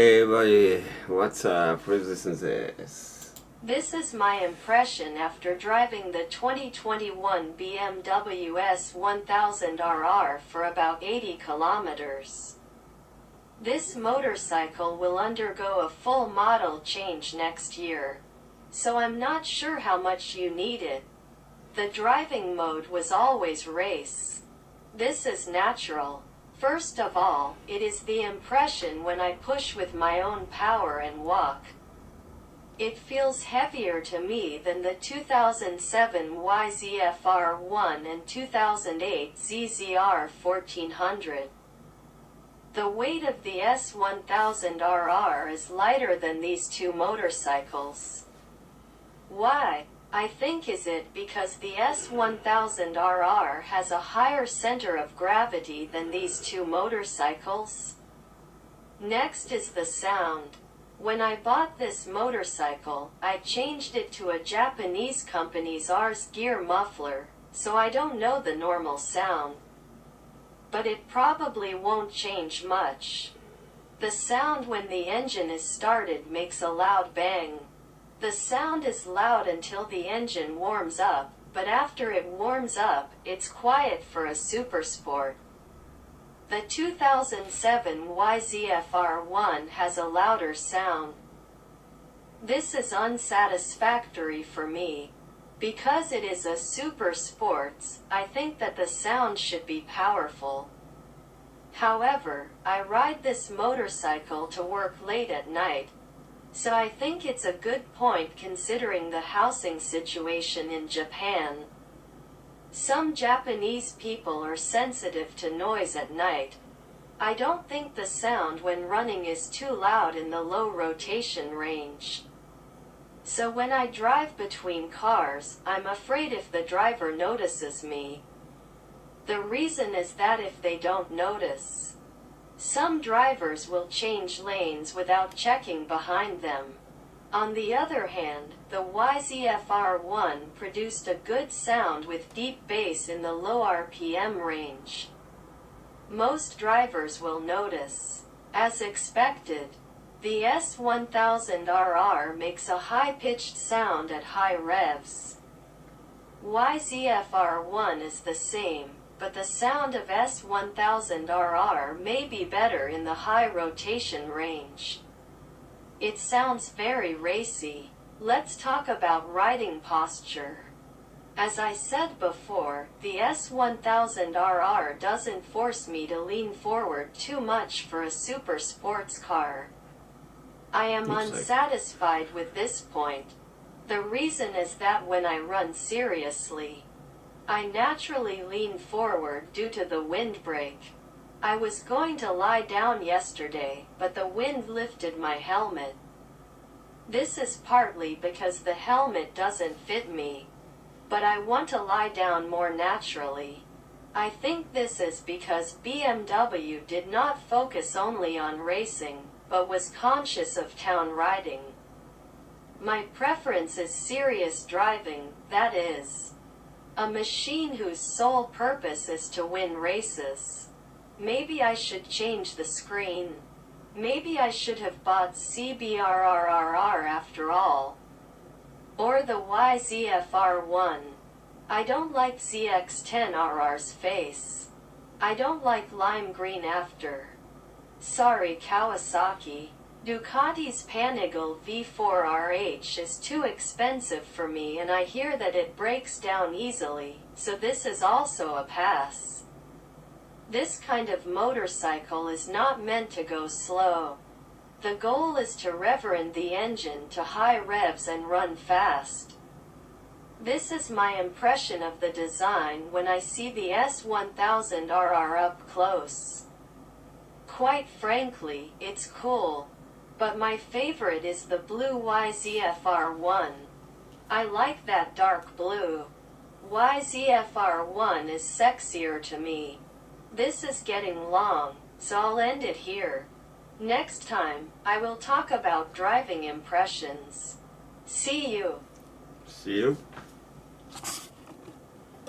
Hey buddy, what's up? Resistance is. This is my impression after driving the 2021 BMW S1000RR for about 80 kilometers. This motorcycle will undergo a full model change next year, so I'm not sure how much you need it. The driving mode was always race. This is natural. First of all, it is the impression when I push with my own power and walk. It feels heavier to me than the 2007 YZF-R1 and 2008 ZZR 1400. The weight of the S1000RR is lighter than these two motorcycles. Why? I think is it because the S1000RR has a higher center of gravity than these two motorcycles? Next is the sound. When I bought this motorcycle, I changed it to a Japanese company's RS gear muffler, so I don't know the normal sound. But it probably won't change much. The sound when the engine is started makes a loud bang. The sound is loud until the engine warms up, but after it warms up, it's quiet for a supersport. The 2007 YZF-R1 has a louder sound. This is unsatisfactory for me. Because it is a super sports, I think that the sound should be powerful. However, I ride this motorcycle to work late at night, so I think it's a good point considering the housing situation in Japan. Some Japanese people are sensitive to noise at night. I don't think the sound when running is too loud in the low rotation range. So when I drive between cars, I'm afraid if the driver notices me. The reason is that if they don't notice, some drivers will change lanes without checking behind them. On the other hand, the YZF-R1 produced a good sound with deep bass in the low RPM range. Most drivers will notice. As expected, the S1000RR makes a high-pitched sound at high revs. YZF-R1 is the same, but the sound of S1000RR may be better in the high rotation range. It sounds very racy. Let's talk about riding posture. As I said before, the S1000RR doesn't force me to lean forward too much for a super sports car. I am unsatisfied with this point. The reason is that when I run seriously, I naturally lean forward due to the windbreak. I was going to lie down yesterday, but the wind lifted my helmet. This is partly because the helmet doesn't fit me, but I want to lie down more naturally. I think this is because BMW did not focus only on racing, but was conscious of town riding. My preference is serious driving, that is, a machine whose sole purpose is to win races. Maybe I should change the screen. Maybe I should have bought CBRRRR after all. Or the YZF-R1. I don't like ZX-10RR's face. I don't like lime green after. Sorry Kawasaki. Ducati's Panigale V4RH is too expensive for me and I hear that it breaks down easily, so this is also a pass. This kind of motorcycle is not meant to go slow. The goal is to reverend the engine to high revs and run fast. This is my impression of the design when I see the S1000RR up close. Quite frankly, it's cool. But my favorite is the blue YZF-R1. I like that dark blue. YZF-R1 is sexier to me. This is getting long, so I'll end it here. Next time, I will talk about driving impressions. See you. See you.